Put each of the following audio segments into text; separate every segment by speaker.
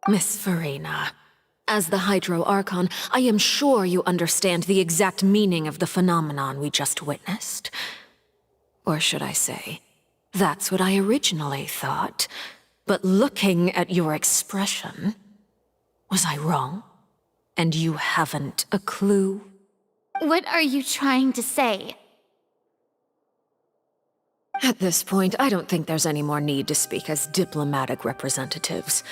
Speaker 1: Miss Furina, as the Hydro Archon, I am sure you understand the exact meaning of the phenomenon we just witnessed. Or should I say, that's what I originally thought. But looking at your expression, was I wrong? And you haven't a clue?
Speaker 2: What are you trying to say?
Speaker 1: At this point, I don't think there's any more need to speak as diplomatic representatives.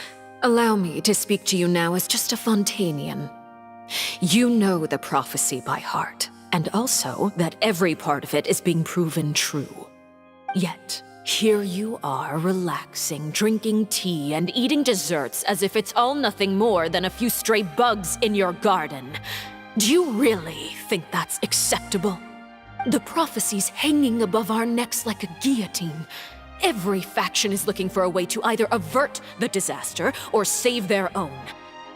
Speaker 1: Allow me to speak to you now as just a Fontainian. You know the prophecy by heart, and also that every part of it is being proven true. Yet, here you are relaxing, drinking tea, and eating desserts as if it's all nothing more than a few stray bugs in your garden. Do you really think that's acceptable? The prophecy's hanging above our necks like a guillotine. Every faction is looking for a way to either avert the disaster or save their own.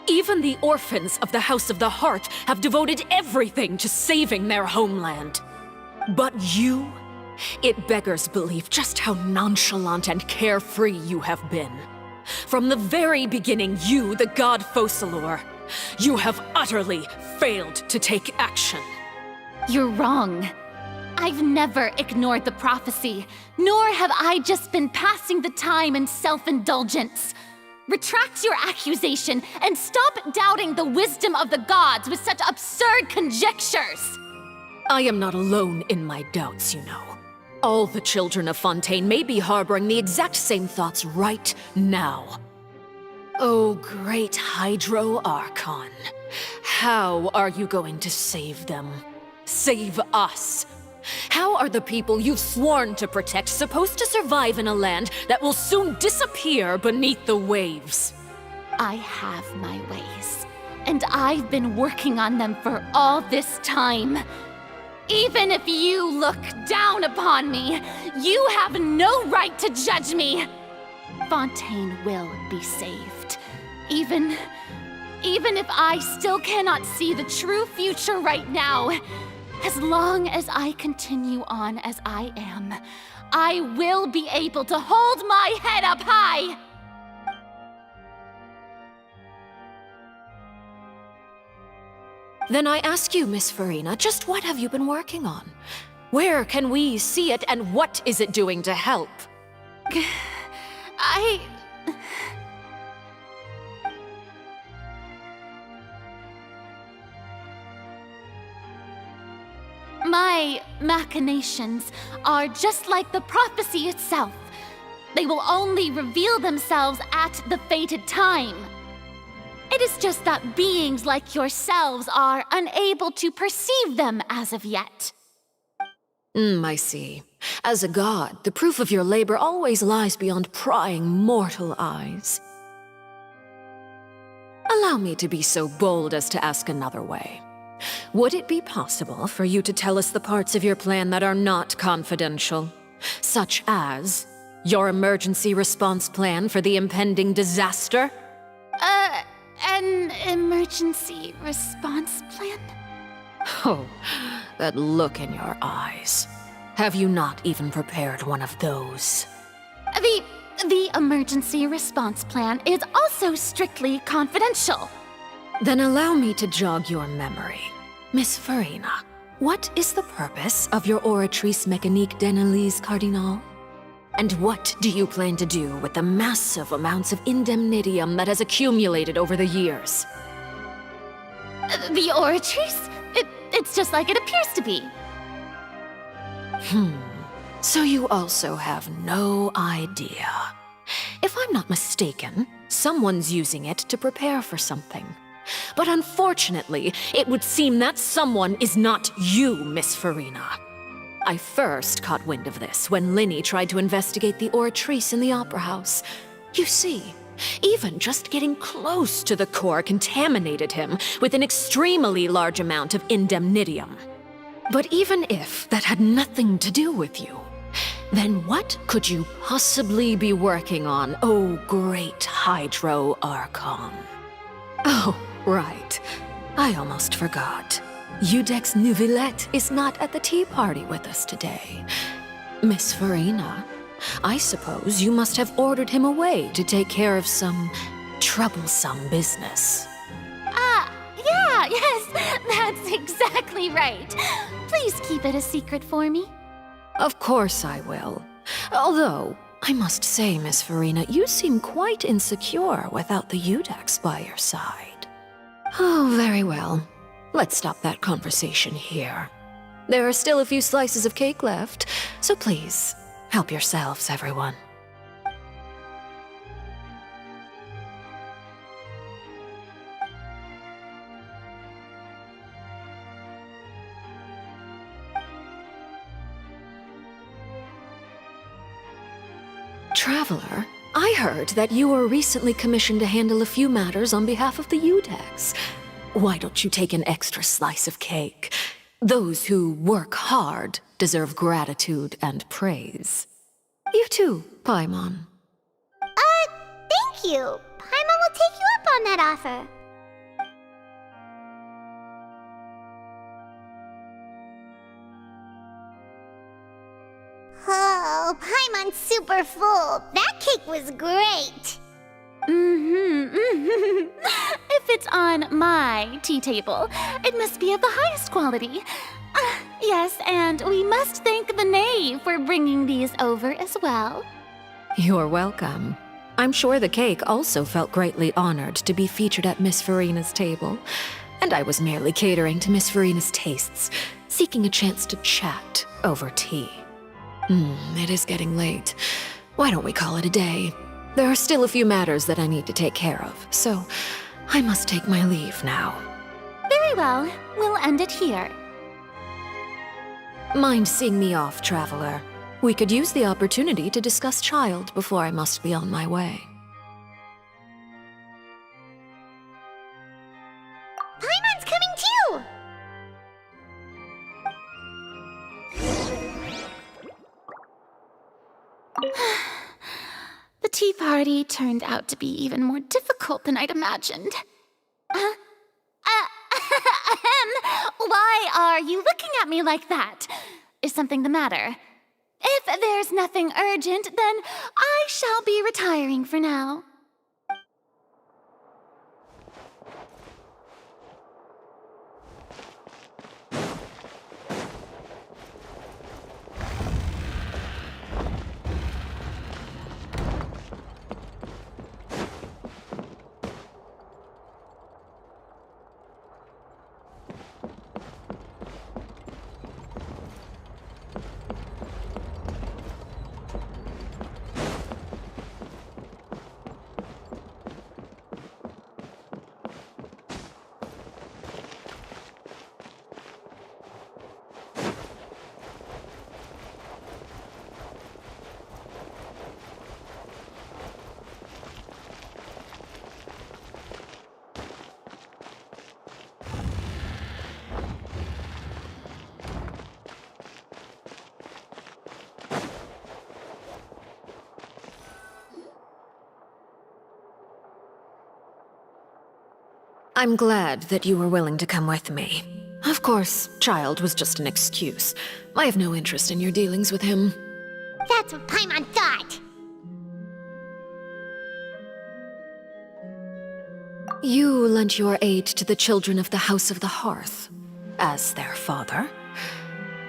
Speaker 1: Even the orphans of the House of the Heart have devoted everything to saving their homeland. But you? It beggars belief just how nonchalant and carefree you have been. From the very beginning, you, the god Focalor, you have utterly failed to take action.
Speaker 2: You're wrong. I've never ignored the prophecy, nor have I just been passing the time in self-indulgence. Retract your accusation and stop doubting the wisdom of the gods with such absurd conjectures!
Speaker 1: I am not alone in my doubts, you know. All the children of Fontaine may be harboring the exact same thoughts right now. Oh, great Hydro Archon. How are you going to save them? Save us? How are the people you've sworn to protect supposed to survive in a land that will soon disappear beneath the waves?
Speaker 2: I have my ways, and I've been working on them for all this time. Even if you look down upon me, you have no right to judge me! Fontaine will be saved. Even if I still cannot see the true future right now, as long as I continue on as I am, I will be able to hold my head up high!
Speaker 1: Then I ask you, Miss Furina, just what have you been working on? Where can we see it, and what is it doing to help?
Speaker 2: My machinations are just like the prophecy itself. They will only reveal themselves at the fated time. It is just that beings like yourselves are unable to perceive them as of yet.
Speaker 1: I see. As a god, the proof of your labor always lies beyond prying mortal eyes. Allow me to be so bold as to ask another way. Would it be possible for you to tell us the parts of your plan that are not confidential? Such as your emergency response plan for the impending disaster?
Speaker 2: An emergency response plan?
Speaker 1: Oh, that look in your eyes. Have you not even prepared one of those?
Speaker 2: The emergency response plan is also strictly confidential.
Speaker 1: Then allow me to jog your memory. Miss Furina, what is the purpose of your Oratrice Mecanique d'Analyse, Cardinale? And what do you plan to do with the massive amounts of Indemnitium that has accumulated over the years?
Speaker 2: The Oratrice? It's just like it appears to be.
Speaker 1: So you also have no idea. If I'm not mistaken, someone's using it to prepare for something. But unfortunately, it would seem that someone is not you, Miss Furina. I first caught wind of this when Linny tried to investigate the Oratrice in the Opera House. You see, even just getting close to the core contaminated him with an extremely large amount of Indemnitium. But even if that had nothing to do with you, then what could you possibly be working on, oh great Hydro Archon? Oh, right. I almost forgot. Udex Neuvillette is not at the tea party with us today. Miss Furina, I suppose you must have ordered him away to take care of some troublesome business.
Speaker 2: Yeah, yes, that's exactly right. Please keep it a secret for me.
Speaker 1: Of course I will. Although, I must say, Miss Furina, you seem quite insecure without the Eudex by your side. Oh, very well. Let's stop that conversation here. There are still a few slices of cake left, so please, help yourselves, everyone. Traveler, I heard that you were recently commissioned to handle a few matters on behalf of the Eudex. Why don't you take an extra slice of cake? Those who work hard deserve gratitude and praise. You too, Paimon.
Speaker 3: Thank you. Paimon will take you up on that offer. Oh, Paimon's super full. That cake was great.
Speaker 2: If it's on my tea table, it must be of the highest quality. Yes, and we must thank the Knave for bringing these over as well.
Speaker 1: You're welcome. I'm sure the cake also felt greatly honored to be featured at Miss Furina's table. And I was merely catering to Miss Furina's tastes, seeking a chance to chat over tea. It is getting late. Why don't we call it a day? There are still a few matters that I need to take care of, so I must take my leave now.
Speaker 2: Very well, we'll end it here.
Speaker 1: Mind seeing me off, Traveler? We could use the opportunity to discuss Child before I must be on my way.
Speaker 3: Paimon's coming too!
Speaker 2: The tea party turned out to be even more difficult than I'd imagined. Why are you looking at me like that? Is something the matter? If there's nothing urgent, then I shall be retiring for now.
Speaker 1: I'm glad that you were willing to come with me. Of course, Child was just an excuse. I have no interest in your dealings with him.
Speaker 3: That's what Paimon thought.
Speaker 1: You lent your aid to the children of the House of the Hearth. As their father,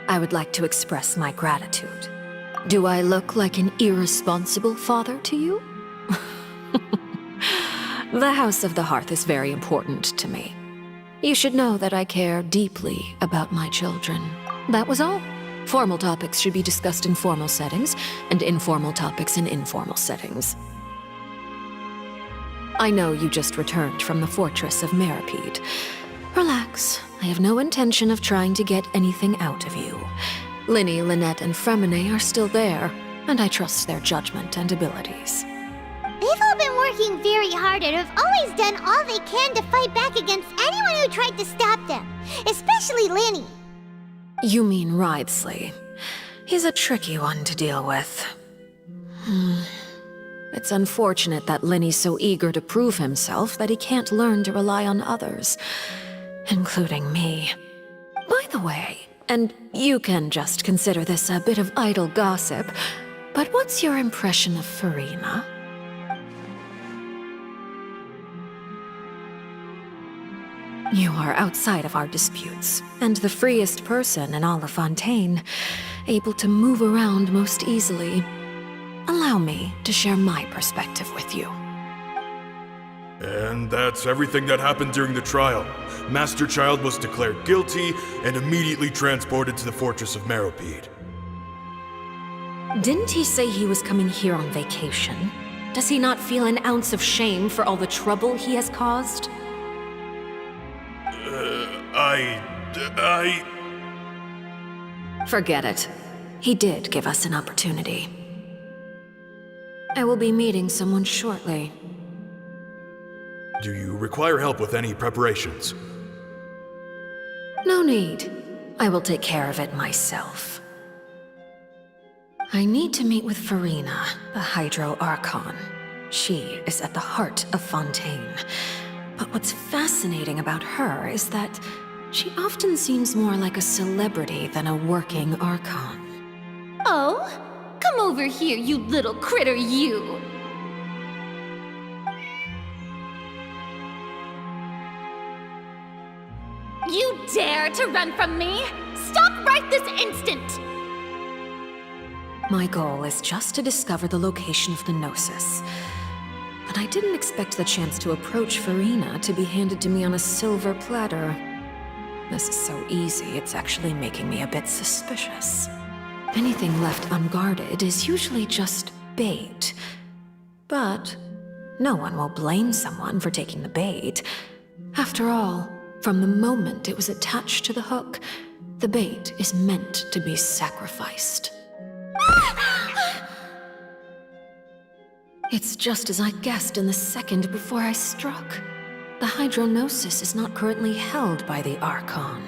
Speaker 1: I would like to express my gratitude. Do I look like an irresponsible father to you? The House of the Hearth is very important to me. You should know that I care deeply about my children. That was all. Formal topics should be discussed in formal settings, and informal topics in informal settings. I know you just returned from the fortress of Meripede. Relax. I have no intention of trying to get anything out of you. Linny, Lynette, and Fremine are still there, and I trust their judgment and abilities.
Speaker 3: They've all been working very hard and have always done all they can to fight back against anyone who tried to stop them, especially Linny.
Speaker 1: You mean Wriothesley. He's a tricky one to deal with. It's unfortunate that Linny's so eager to prove himself that he can't learn to rely on others, including me. By the way, and you can just consider this a bit of idle gossip, but what's your impression of Furina? You are outside of our disputes, and the freest person in all of Fontaine, able to move around most easily. Allow me to share my perspective with you.
Speaker 4: And that's everything that happened during the trial. Master Child was declared guilty and immediately transported to the Fortress of Meropide.
Speaker 1: Didn't he say he was coming here on vacation? Does he not feel an ounce of shame for all the trouble he has caused? Forget it. He did give us an opportunity. I will be meeting someone shortly.
Speaker 4: Do you require help with any preparations?
Speaker 1: No need. I will take care of it myself. I need to meet with Furina, the Hydro Archon. She is at the heart of Fontaine. But what's fascinating about her is that she often seems more like a celebrity than a working Archon.
Speaker 2: Oh? Come over here, you little critter, you! You dare to run from me? Stop right this instant!
Speaker 1: My goal is just to discover the location of the Gnosis. But I didn't expect the chance to approach Furina to be handed to me on a silver platter. This is so easy, it's actually making me a bit suspicious. Anything left unguarded is usually just bait. But no one will blame someone for taking the bait. After all, from the moment it was attached to the hook, the bait is meant to be sacrificed. It's just as I guessed in the second before I struck. The Hydronosis is not currently held by the Archon.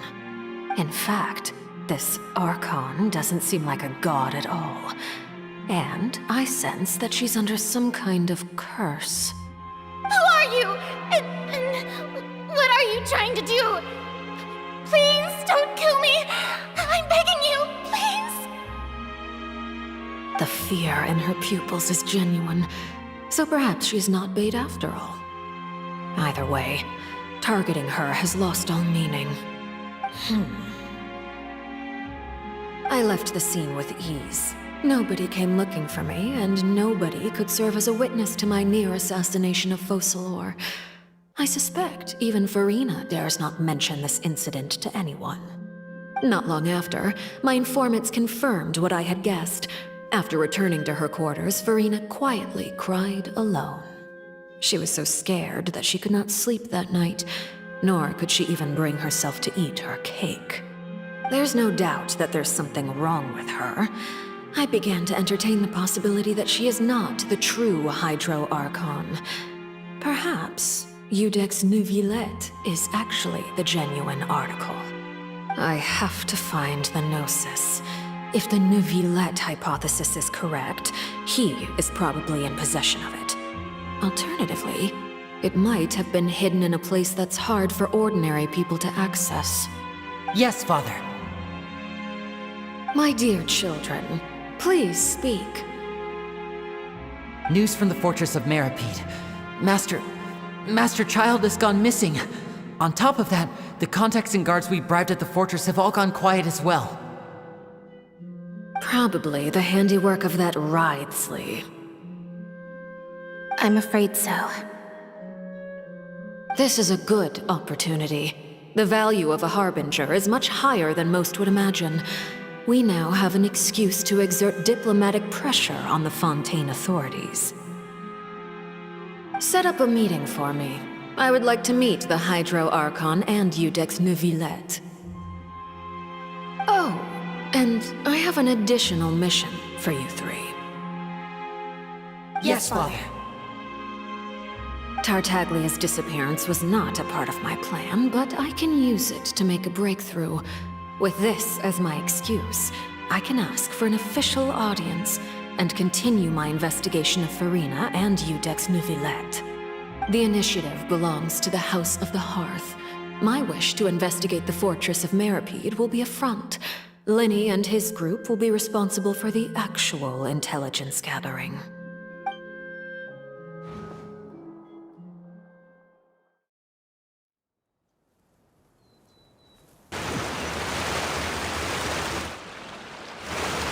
Speaker 1: In fact, this Archon doesn't seem like a god at all. And I sense that she's under some kind of curse.
Speaker 2: Who are you? And what are you trying to do? Please don't kill me! I'm begging you, please!
Speaker 1: The fear in her pupils is genuine, so perhaps she's not bait after all. Either way, targeting her has lost all meaning. I left the scene with ease. Nobody came looking for me, and nobody could serve as a witness to my near assassination of Focalor. I suspect even Furina dares not mention this incident to anyone. Not long after, my informants confirmed what I had guessed. After returning to her quarters, Furina quietly cried alone. She was so scared that she could not sleep that night, nor could she even bring herself to eat her cake. There's no doubt that there's something wrong with her. I began to entertain the possibility that she is not the true Hydro Archon. Perhaps Iudex Neuvillette is actually the genuine article. I have to find the Gnosis. If the Neuvillette hypothesis is correct, he is probably in possession of it. Alternatively, it might have been hidden in a place that's hard for ordinary people to access.
Speaker 5: Yes, Father.
Speaker 1: My dear children, please speak.
Speaker 5: News from the Fortress of Meropide. Master Child has gone missing. On top of that, the contacts and guards we bribed at the fortress have all gone quiet as well.
Speaker 1: Probably the handiwork of that Writhsley.
Speaker 3: I'm afraid so.
Speaker 1: This is a good opportunity. The value of a Harbinger is much higher than most would imagine. We now have an excuse to exert diplomatic pressure on the Fontaine authorities. Set up a meeting for me. I would like to meet the Hydro Archon and Iudex Neuvillette. Oh, and I have an additional mission for you three.
Speaker 5: Yes, Father.
Speaker 1: Tartaglia's disappearance was not a part of my plan, but I can use it to make a breakthrough. With this as my excuse, I can ask for an official audience and continue my investigation of Furina and Iudex Neuvillette. The initiative belongs to the House of the Hearth. My wish to investigate the Fortress of Meropide will be a front. Linny and his group will be responsible for the actual intelligence gathering.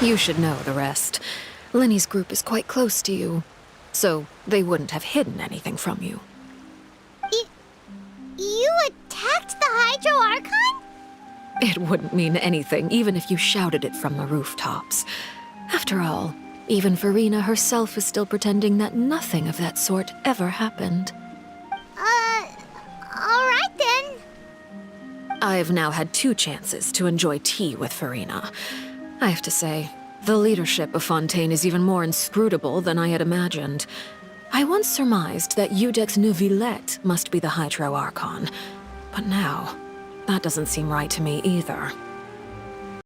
Speaker 1: You should know the rest. Lenny's group is quite close to you, so they wouldn't have hidden anything from you.
Speaker 3: You attacked the Hydro Archon?
Speaker 1: It wouldn't mean anything, even if you shouted it from the rooftops. After all, even Furina herself is still pretending that nothing of that sort ever happened.
Speaker 3: Alright then.
Speaker 1: I've now had 2 chances to enjoy tea with Furina. I have to say, the leadership of Fontaine is even more inscrutable than I had imagined. I once surmised that Iudex Neuvillette must be the Hydro Archon, but now, that doesn't seem right to me either.